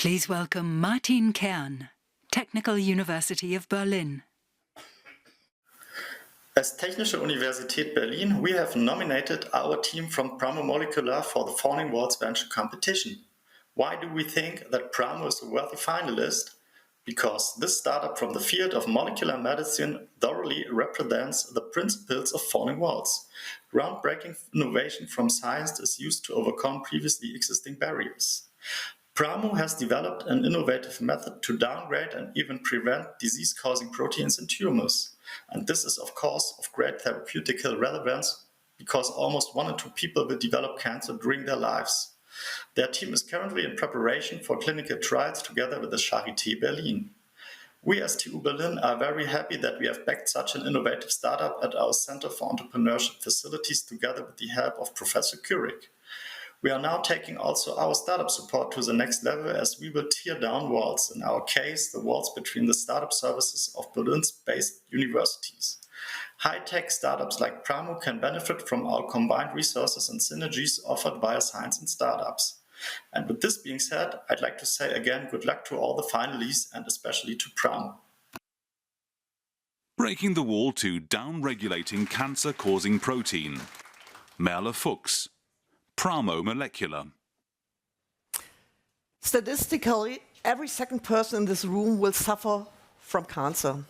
Please welcome Martin Kern, Technical University of Berlin. As Technische Universität Berlin, we have nominated our team from PRAMOMOLECULAR for the Falling Walls Venture Competition. Why do we think that Pramo is a worthy finalist? Because this startup from the field of molecular medicine thoroughly represents the principles of falling walls. Groundbreaking innovation from science is used to overcome previously existing barriers. Pramo has developed an innovative method to downgrade and even prevent disease-causing proteins in tumors. And this is, of course, of great therapeutical relevance because almost 1 in 2 people will develop cancer during their lives. Their team is currently in preparation for clinical trials together with the Charité Berlin. We as TU Berlin are very happy that we have backed such an innovative startup at our Center for Entrepreneurship facilities together with the help of Professor Kurik. We are now taking also our startup support to the next level as we will tear down walls, in our case, the walls between the startup services of Berlin's based universities. High-tech startups like Pramo can benefit from our combined resources and synergies offered via science and startups. And with this being said, I'd like to say again good luck to all the finalists and especially to Pramo. Breaking the wall to downregulating cancer-causing protein. Merle Fuchs. PRAMOMOLECULAR. Statistically, every second person in this room will suffer from cancer.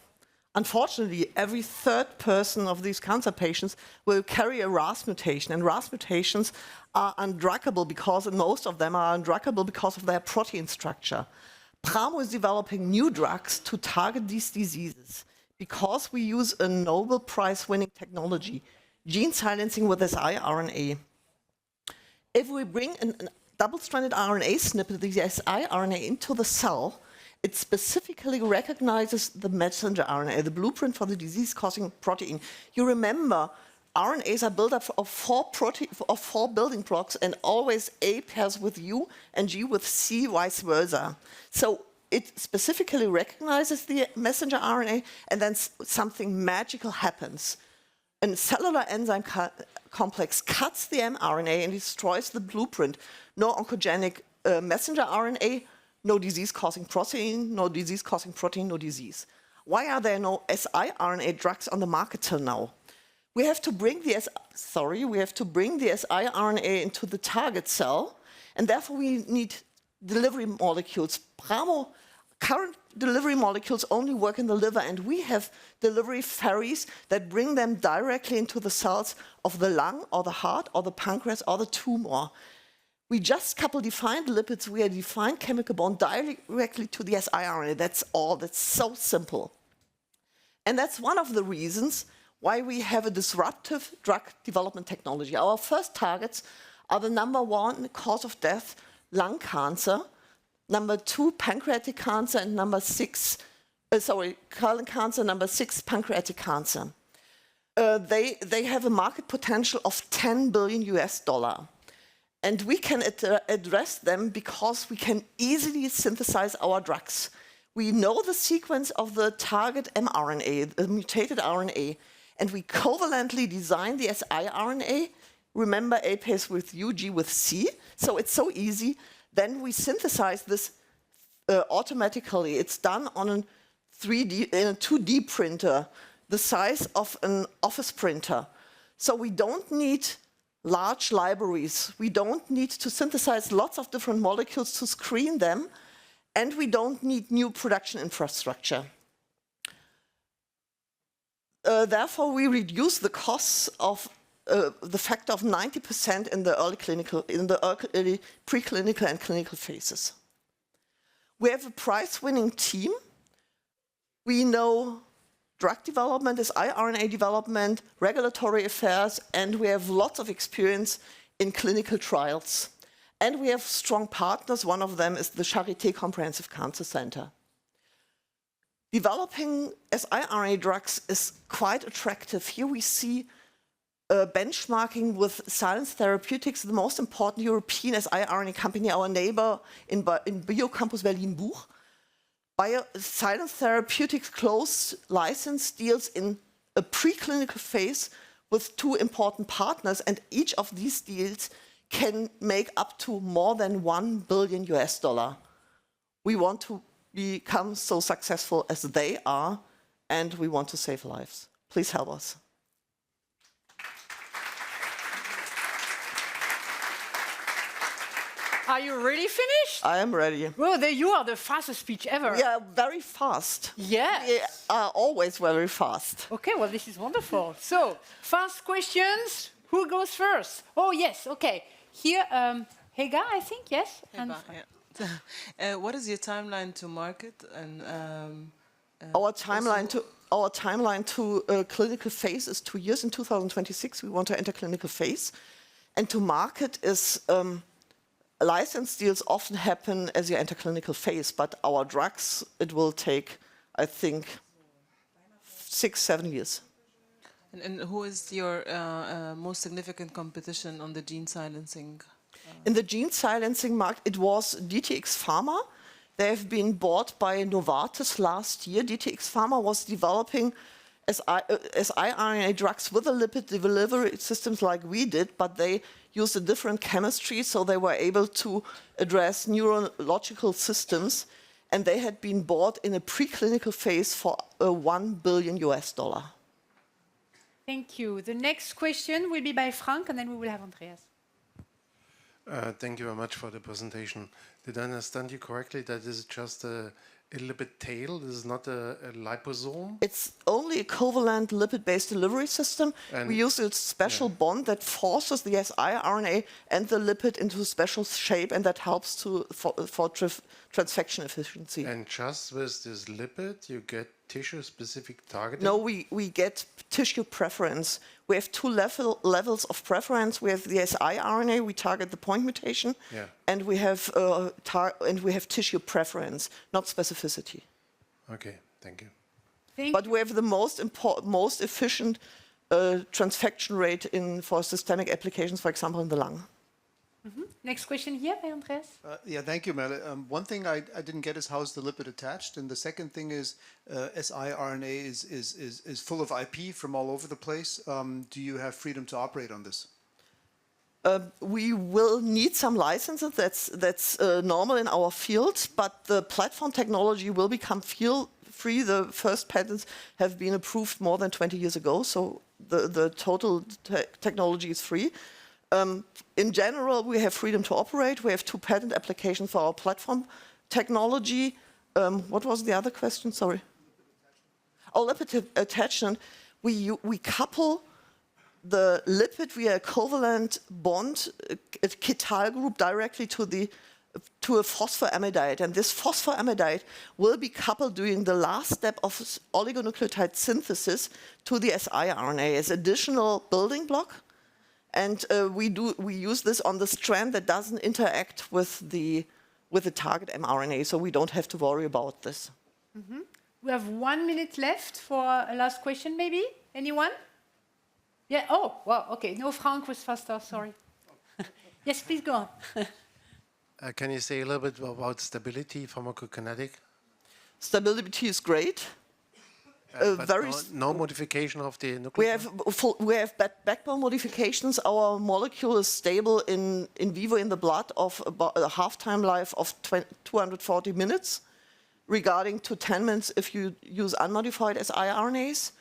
Unfortunately, every third person of these cancer patients will carry a RAS mutation, and RAS mutations are undruggable because, and most of them are undruggable because of their protein structure. Pramo is developing new drugs to target these diseases because we use a Nobel Prize-winning technology, gene silencing with siRNA. If we bring a double-stranded RNA snippet, the siRNA, into the cell, it specifically recognizes the messenger RNA, the blueprint for the disease-causing protein. You remember, RNAs are built up of four building blocks, and always A pairs with U and G with C, vice versa. So it specifically recognizes the messenger RNA, and then something magical happens. A cellular enzyme complex cuts the mRNA and destroys the blueprint. No oncogenic messenger RNA, no disease-causing protein, no disease-causing protein, no disease. Why are there no siRNA drugs on the market till now? We have to bring the siRNA into the target cell, and therefore we need delivery molecules. Pramo current delivery molecules only work in the liver, and we have delivery ferries that bring them directly into the cells of the lung or the heart or the pancreas or the tumor. We just couple defined lipids, we define chemical bond directly to the siRNA. That's all, that's so simple. And that's one of the reasons why we have a disruptive drug development technology. Our first targets are the #1 cause of death, lung cancer, #2, pancreatic cancer, and colon cancer, #6, pancreatic cancer. They have a market potential of $10 billion. And we can address them because we can easily synthesize our drugs. We know the sequence of the target mRNA, the mutated RNA, and we covalently design the siRNA. Remember, A pairs with U, G with C, so it's so easy. Then we synthesize this automatically. It's done on a 2D printer, the size of an office printer. So we don't need large libraries. We don't need to synthesize lots of different molecules to screen them, and we don't need new production infrastructure. Therefore, we reduce the costs of the factor of 90% in the early preclinical and clinical phases. We have a prize-winning team. We know drug development is RNA development, regulatory affairs, and we have lots of experience in clinical trials. And we have strong partners. One of them is the Charité Comprehensive Cancer Center. Developing siRNA drugs is quite attractive. Here we see benchmarking with Silence Therapeutics, the most important European siRNA company, our neighbor in Biocampus Berlin-Buch. Silence Therapeutics closed license deals in a preclinical phase with 2 important partners, and each of these deals can make up to more than $1 billion. We want to become so successful as they are, and we want to save lives. Please help us. Are you really finished? I am ready. Well, there you are, the fastest speech ever. Yeah, very fast. Yes. We are always very fast. Okay, well, this is wonderful. So, fast questions. Who goes first? Oh, yes, okay. Here, Hega, I think, yes? And What is your timeline to market? And Our timeline to clinical phase is 2 years. In 2026, we want to enter clinical phase. And to market is, license deals often happen as you enter clinical phase, but our drugs, it will take, I think, 6-7 years. and who is your most significant competition on the gene silencing? In the gene silencing market, it was DTX Pharma. They have been bought by Novartis last year. DTX Pharma was developing siRNA drugs with a lipid delivery systems like we did, but they used a different chemistry, so they were able to address neurological systems, and they had been bought in a preclinical phase for $1 billion. thank you. The next question will be by Frank, and then we will have Andreas. Thank you very much for the presentation. Did I understand you correctly that this is just a lipid tail? This is not a liposome? It's only a covalent lipid-based delivery system. And we use a special bond that forces the siRNA and the lipid into a special shape, and that helps for transfection efficiency. And just with this lipid, you get tissue-specific targeting? No, we get tissue preference. We have two levels of preference. We have the siRNA, we target the point mutation, and we have tissue preference, not specificity. Okay, thank you. But we have the most efficient transfection rate for systemic applications, for example, in the lung. Next question here by Andreas. Yeah, thank you, Merle. One thing I didn't get is how's the lipid attached, and the second thing is siRNA is full of IP from all over the place. Do you have freedom to operate on this? We will need some licenses. That's normal in our field, but the platform technology will become field-free. The first patents have been approved more than 20 years ago, so the total technology is free. In general, we have freedom to operate. We have 2 patent applications for our platform technology. What was the other question? Sorry. Oh, lipid attachment. We couple the lipid via a covalent bond, a ketyl group, directly to a phosphoramidite. And this phosphoramidite will be coupled during the last step of oligonucleotide synthesis to the siRNA as additional building block. And we use this on the strand that doesn't interact with the target mRNA, so we don't have to worry about this. We have 1 minute left for a last question, maybe? Anyone? Yeah, oh, wow, okay. No, Frank was faster, sorry. Yes, please go on. Can you say a little bit about stability, pharmacokinetic? Stability is great. No modification of the nucleotide? We have backbone modifications. Our molecule is stable in vivo in the blood of about a half-time life of 240 minutes, regarding to 10 minutes if you use unmodified siRNAs.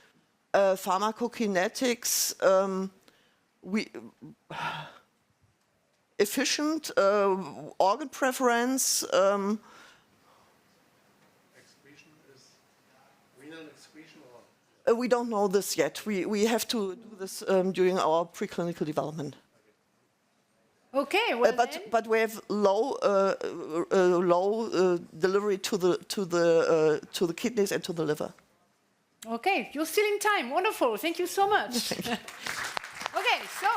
Pharmacokinetics, efficient, organ preference. We don't know this yet. We have to do this during our preclinical development. Okay, well but we have low delivery to the kidneys and to the liver. Okay, you're still in time. Wonderful. Thank you so much. Okay, so